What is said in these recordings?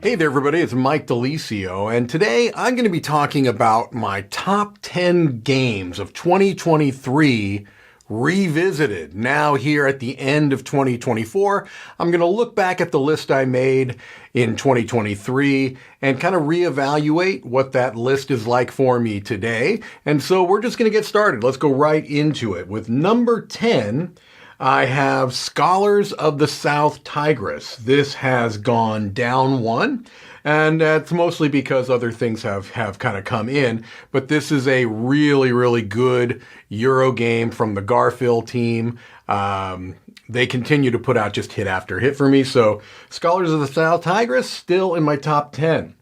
Hey there, everybody. It's Mike DiLisio, and today I'm going to be talking about my top 10 games of 2023 revisited. Now here at the end of 2024, I'm going to look back at the list I made in 2023 and kind of reevaluate what that list is like for me today. And so we're just going to get started. Let's go right into it. With number 10, I have Scholars of the South Tigris. This has gone down one, and that's mostly because other things have kind of come in. But this is a really, really good Euro game from the Garfield team. They continue to put out just hit after hit for me. So Scholars of the South Tigris, still in my top 10.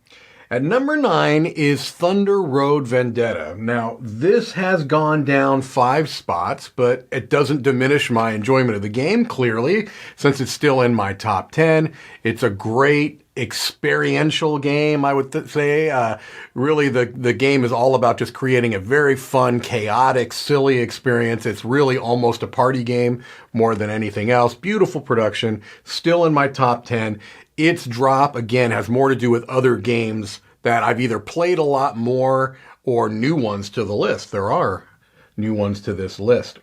At number 9 is Thunder Road Vendetta. Now, this has gone down 5 spots, but it doesn't diminish my enjoyment of the game, clearly, since it's still in my top 10. It's a great experiential game, I would say. Really, the game is all about just creating a very fun, chaotic, silly experience. It's really almost a party game more than anything else. Beautiful production, still in my top 10. Its drop, again, has more to do with other games that I've either played a lot more or new ones to the list. There are new ones to this list.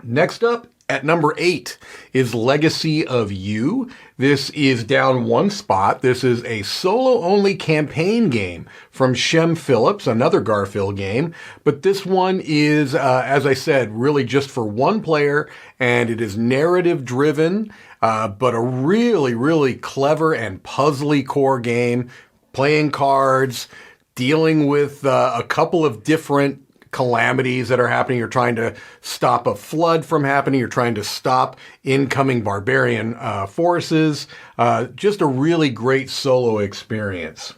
Next up, at number 8 is Legacy of You. This is down 1 spot. This is a solo-only campaign game from Shem Phillips, another Garfield game. But this one is, as I said, really just for one player, and it is narrative-driven, but a really, really clever and puzzly core game. Playing cards, dealing with a couple of different calamities that are happening. You're trying to stop a flood from happening. You're trying to stop incoming barbarian forces. Just a really great solo experience.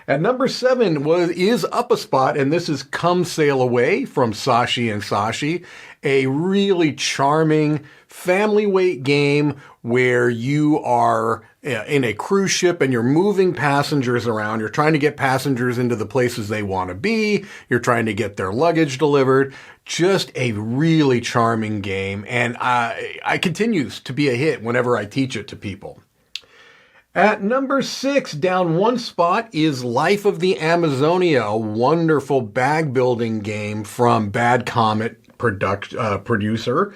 At number 7 is up a spot, and this is Come Sail Away from Sashi and Sashi, a really charming family weight game where you are in a cruise ship and you're moving passengers around. You're trying to get passengers into the places they want to be. You're trying to get their luggage delivered. Just a really charming game, and I continues to be a hit whenever I teach it to people. At number 6, down 1 spot, is Life of the Amazonia, a wonderful bag building game from Bad Comet producer.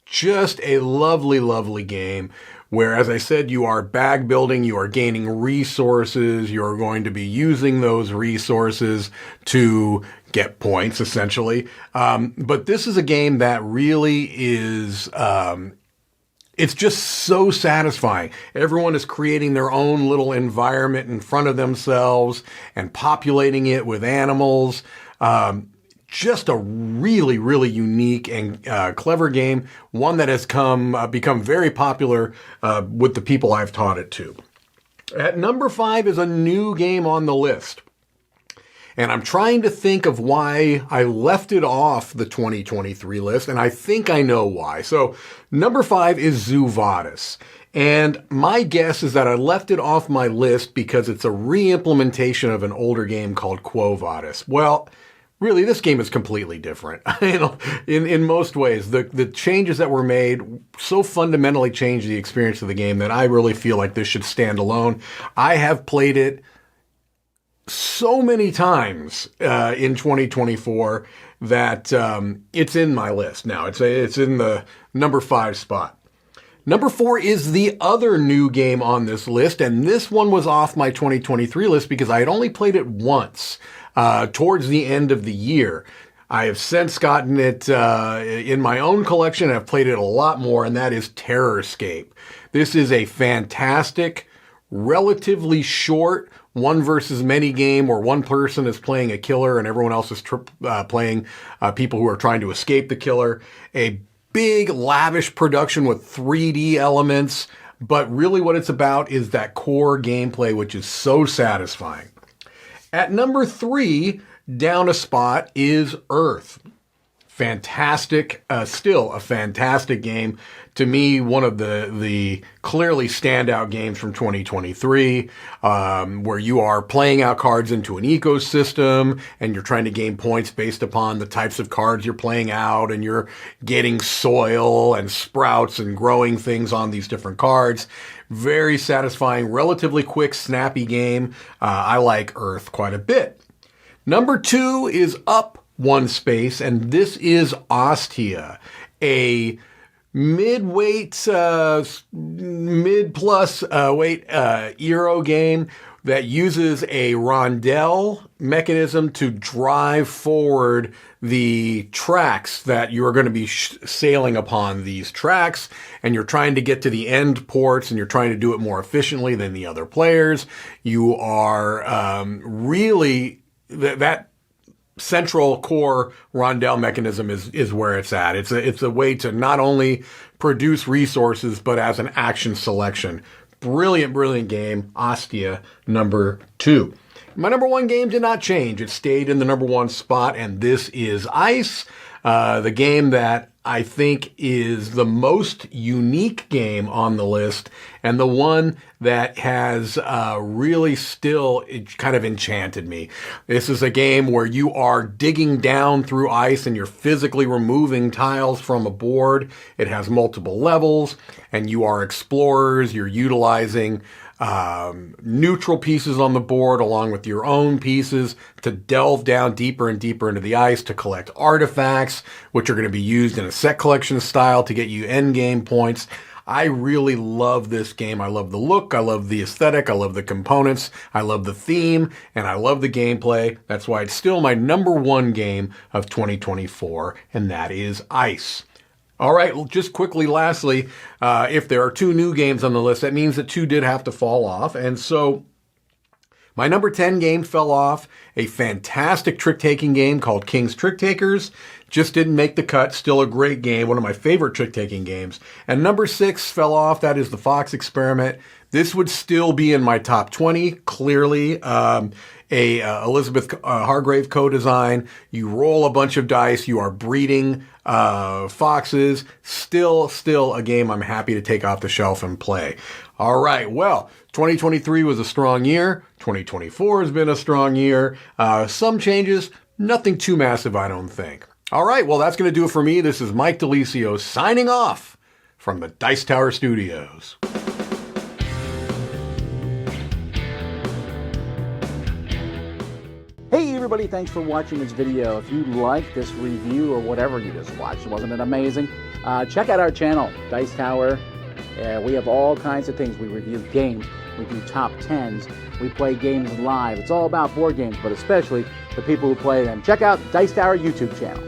Just a lovely, lovely game where, as I said, you are bag building, you are gaining resources, you're going to be using those resources to get points, essentially. But this is a game that really is... it's just so satisfying. Everyone is creating their own little environment in front of themselves and populating it with animals. Just a really, really unique and clever game. One that has become very popular with the people I've taught it to. At number 5 is a new game on the list. And I'm trying to think of why I left it off the 2023 list, and I think I know why. So number 5 is Zoo Vadis. And my guess is that I left it off my list because it's a re-implementation of an older game called Quo Vadis. Well, really, this game is completely different. In most ways, the changes that were made so fundamentally changed the experience of the game that I really feel like this should stand alone. I have played it so many times in 2024 that it's in my list now. It's in the number 5 spot. Number 4 is the other new game on this list, and this one was off my 2023 list because I had only played it once towards the end of the year. I have since gotten it in my own collection, and I've played it a lot more, and that is Terrorscape. This is a fantastic, relatively short one versus many game where one person is playing a killer and everyone else is playing people who are trying to escape the killer. A big, lavish production with 3D elements, but really what it's about is that core gameplay, which is so satisfying. At number 3, down a spot, is Earth. Fantastic, still a fantastic game. To me, one of the clearly standout games from 2023, where you are playing out cards into an ecosystem and you're trying to gain points based upon the types of cards you're playing out, and you're getting soil and sprouts and growing things on these different cards. Very satisfying, relatively quick, snappy game. I like Earth quite a bit. Number 2 is up one space, and this is Ostia, a mid-weight, mid-plus weight Euro game that uses a rondelle mechanism to drive forward the tracks that you are going to be sailing upon these tracks, and you're trying to get to the end ports, and you're trying to do it more efficiently than the other players. You are really that central core rondelle mechanism is where it's at. It's a way to not only produce resources, but as an action selection. Brilliant game. Ostia, number 2. My number 1 game did not change. It stayed in the number 1 spot, and this is Ice, the game that I think is the most unique game on the list, and the one that has really still kind of enchanted me. This is a game where you are digging down through ice and you're physically removing tiles from a board. It has multiple levels, and you are explorers. You're utilizing neutral pieces on the board along with your own pieces to delve down deeper and deeper into the ice to collect artifacts, which are going to be used in a set collection style to get you end game points. I really love this game. I love the look. I love the aesthetic. I love the components. I love the theme, and I love the gameplay. That's why it's still my number 1 game of 2024, and that is Ice. All right, just quickly, lastly, if there are 2 new games on the list, that means that 2 did have to fall off. And so my number 10 game fell off. A fantastic trick-taking game called King's Trick Takers. Just didn't make the cut. Still a great game. One of my favorite trick-taking games. And number 6 fell off. That is the Fox Experiment. This would still be in my top 20, clearly. Elizabeth Hargrave co-design. You roll a bunch of dice. You are breeding foxes. Still a game I'm happy to take off the shelf and play. All right, well, 2023 was a strong year. 2024 has been a strong year. Some changes, nothing too massive, I don't think. All right, well, that's going to do it for me. This is Mike DiLisio signing off from the Dice Tower Studios. Hey everybody, thanks for watching this video. If you like this review or whatever you just watched, wasn't it amazing? Check out our channel, Dice Tower. We have all kinds of things. We review games, we do top 10s, we play games live. It's all about board games, but especially the people who play them. Check out Dice Tower YouTube channel.